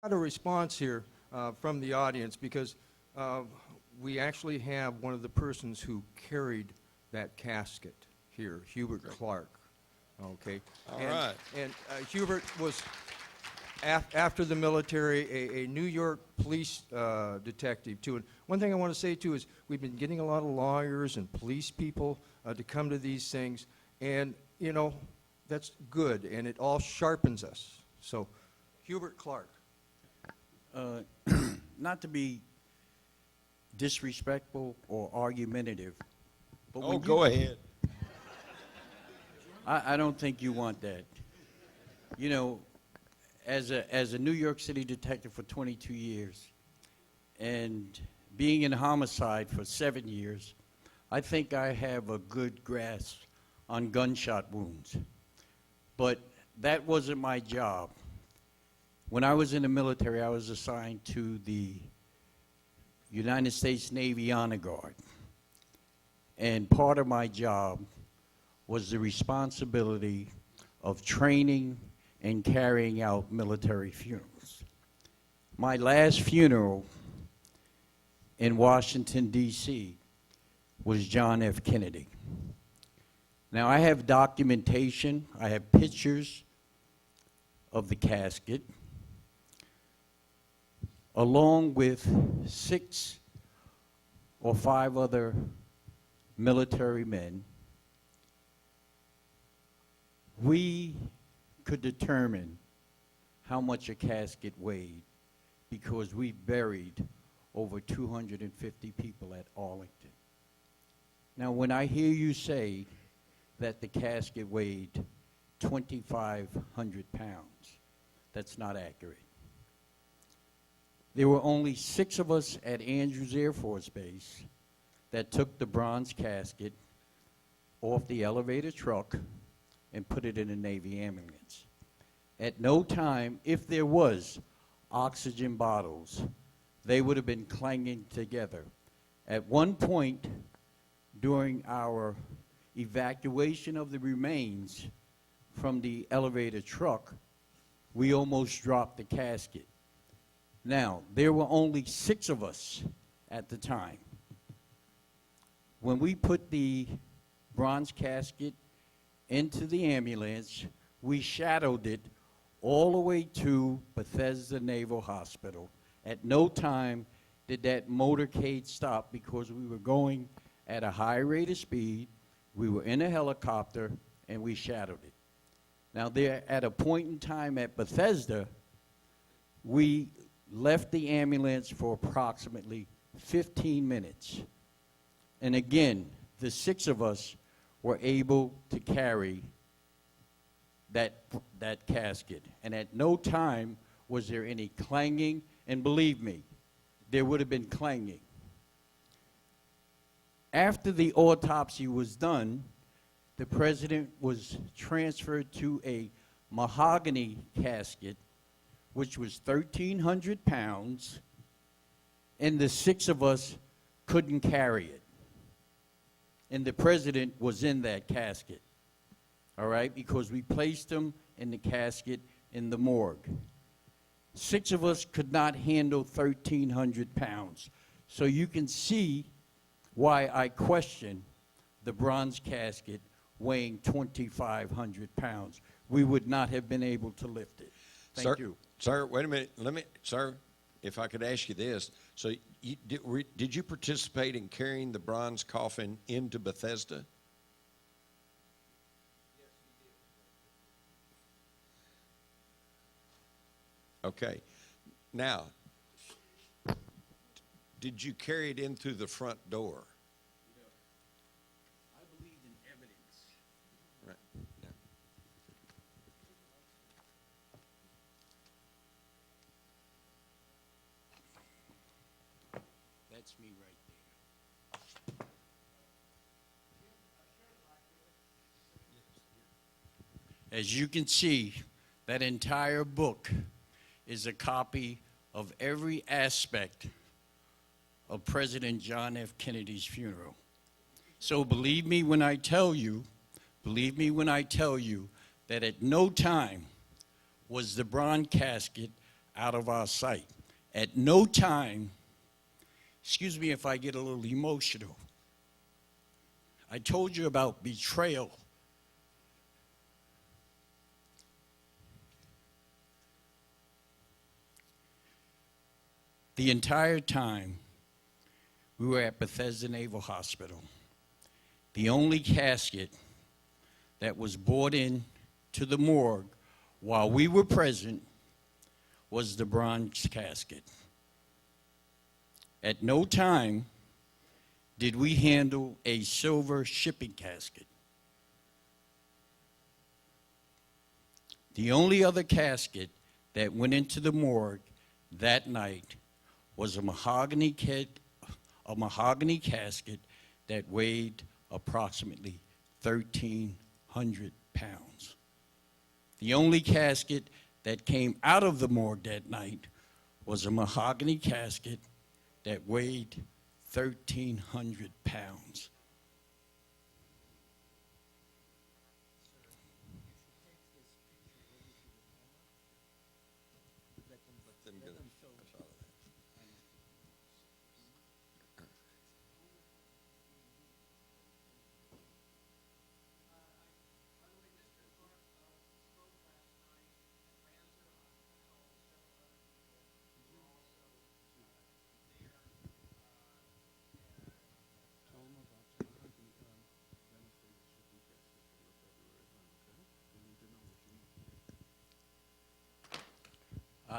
Got a response here from the audience because we actually have one of the persons who carried that casket here, Hubert Clark. Okay. All right. And Hubert was, after the military, a New York police detective, too. And one thing I want to say, too, is we've been getting a lot of lawyers and police people to come to these things. And, you know, that's good, and it all sharpens us. So, Hubert Clark. Not to be disrespectful or argumentative, but Oh, go ahead. I don't think you want that. You know, as a New York City detective for 22 years and being in homicide for 7 years, I think I have a good grasp on gunshot wounds. But that wasn't my job. When I was in the military, I was assigned to the United States Navy Honor Guard. And part of my job was the responsibility of training and carrying out military funerals. My last funeral in Washington, D.C. was John F. Kennedy. Now, I have documentation, I have pictures of the casket, along with 6 or 5 other military men. We could determine how much a casket weighed because we buried over 250 people at Arlington. Now, when I hear you say that the casket weighed 2,500 pounds, that's not accurate. There were only 6 of us at Andrews Air Force Base that took the bronze casket off the elevator truck and put it in a Navy ambulance. At no time, if there was oxygen bottles, they would have been clanging together. At one point during our evacuation of the remains from the elevator truck, we almost dropped the casket. Now, there were only 6 of us at the time. When we put the bronze casket into the ambulance, we shadowed it all the way to Bethesda Naval Hospital. At no time did that motorcade stop because we were going at a high rate of speed, we were in a helicopter, and we shadowed it. Now, there, at a point in time at Bethesda, we left the ambulance for approximately 15 minutes. And again, the 6 of us were able to carry that casket. And at no time was there any clanging, and believe me, there would have been clanging. After the autopsy was done, the president was transferred to a mahogany casket, which was 1,300 pounds, and the 6 of us couldn't carry it. And the president was in that casket, all right, because we placed him in the casket in the morgue. 6 of us could not handle 1,300 pounds. So you can see why I question the bronze casket weighing 2,500 pounds. We would not have been able to lift it. Thank you. Sir, wait a minute. Sir, if I could ask you this. So did you participate in carrying the bronze coffin into Bethesda? Yes, we did. Okay. Now, did you carry it in through the front door? I believe in evidence. Right. Yeah. That's me right there. As you can see, that entire book is a copy of every aspect of President John F. Kennedy's funeral. So believe me when I tell you that at no time was the bronze casket out of our sight. At no time, excuse me if I get a little emotional, I told you about betrayal. The entire time we were at Bethesda Naval Hospital, the only casket that was brought in to the morgue while we were present was the bronze casket. At no time did we handle a silver shipping casket. The only other casket that went into the morgue that night was a mahogany casket that weighed approximately 1,300 pounds. The only casket that came out of the morgue that night was a mahogany casket that weighed 1,300 pounds.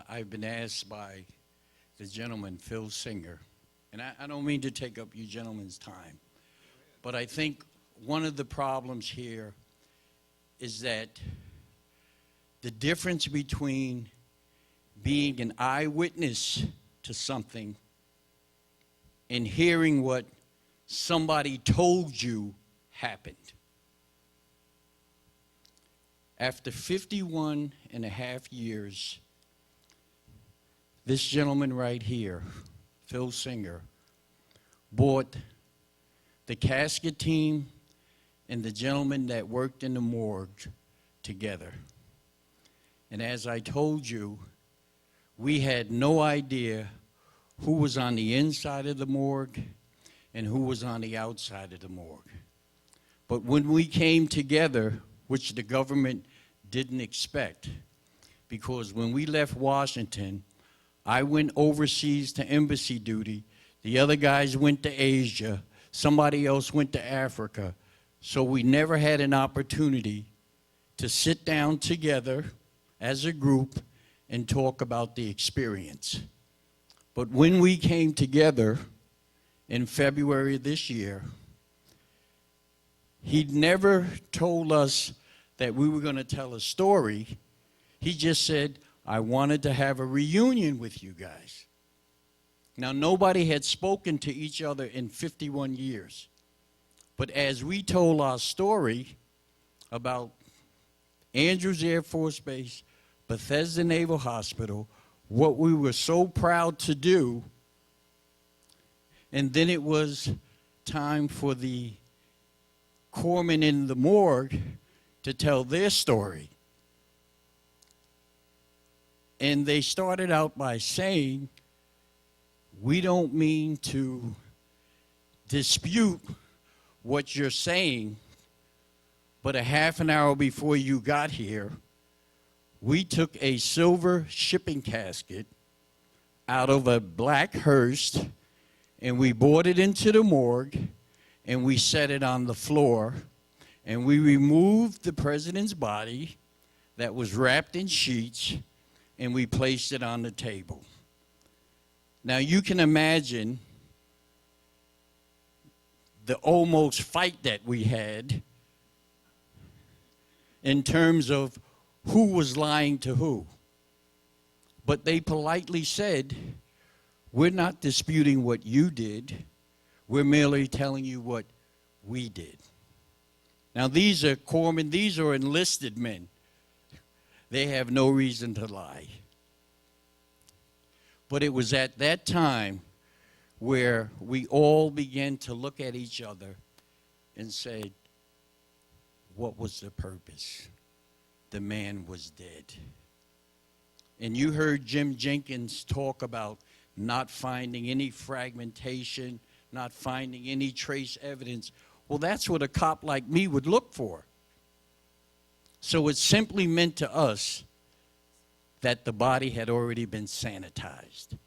I've been asked by the gentleman, Phil Singer, and I don't mean to take up you gentlemen's time, but I think one of the problems here is that the difference between being an eyewitness to something and hearing what somebody told you happened. After 51 and a half years, this gentleman right here, Phil Singer, brought the casket team and the gentleman that worked in the morgue together. And as I told you, we had no idea who was on the inside of the morgue and who was on the outside of the morgue. But when we came together, which the government didn't expect, because when we left Washington, I went overseas to embassy duty, the other guys went to Asia, somebody else went to Africa, so we never had an opportunity to sit down together as a group and talk about the experience. But when we came together in February of this year, he'd never told us that we were going to tell a story. He just said, I wanted to have a reunion with you guys. Now, nobody had spoken to each other in 51 years. But as we told our story about Andrews Air Force Base, Bethesda Naval Hospital, what we were so proud to do, and then it was time for the corpsmen in the morgue to tell their story. And they started out by saying, we don't mean to dispute what you're saying, but a half an hour before you got here, we took a silver shipping casket out of a black hearse and we brought it into the morgue and we set it on the floor and we removed the president's body that was wrapped in sheets and we placed it on the table. Now you can imagine the almost fight that we had in terms of who was lying to who. But they politely said, we're not disputing what you did, we're merely telling you what we did. Now these are corpsmen, these are enlisted men. They have no reason to lie. But it was at that time where we all began to look at each other and said, what was the purpose? The man was dead. And you heard Jim Jenkins talk about not finding any fragmentation, not finding any trace evidence. Well, that's what a cop like me would look for. So it simply meant to us that the body had already been sanitized,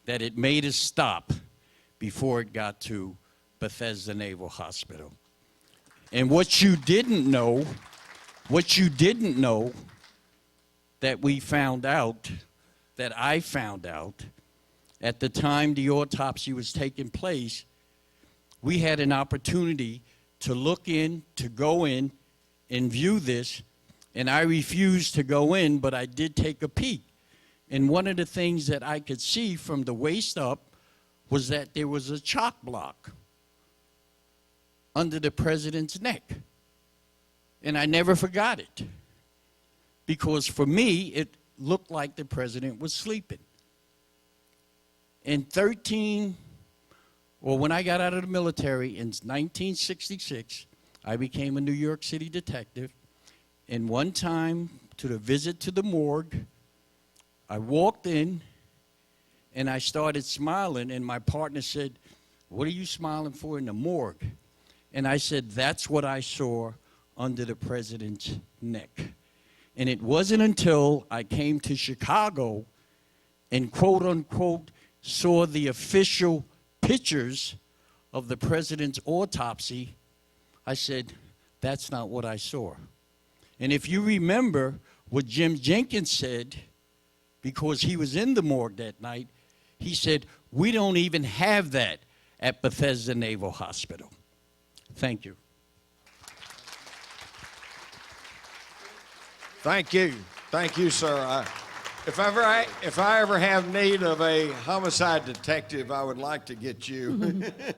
that it made us stop before it got to Bethesda Naval Hospital. And what you didn't know that we found out, that I found out, at the time the autopsy was taking place, we had an opportunity to look in, to go in, and view this, and I refused to go in, but I did take a peek. And one of the things that I could see from the waist up was that there was a chalk block under the president's neck. And I never forgot it, because for me, it looked like the president was sleeping. When I got out of the military in 1966, I became a New York City detective. And one time, to the visit to the morgue, I walked in and I started smiling, and my partner said, "What are you smiling for in the morgue?" And I said, "That's what I saw under the president's neck." And it wasn't until I came to Chicago and quote unquote saw the official pictures of the president's autopsy, I said, "That's not what I saw." And if you remember what Jim Jenkins said, because he was in the morgue that night, he said, "We don't even have that at Bethesda Naval Hospital." Thank you. Thank you. Thank you, sir. If I ever have need of a homicide detective, I would like to get you.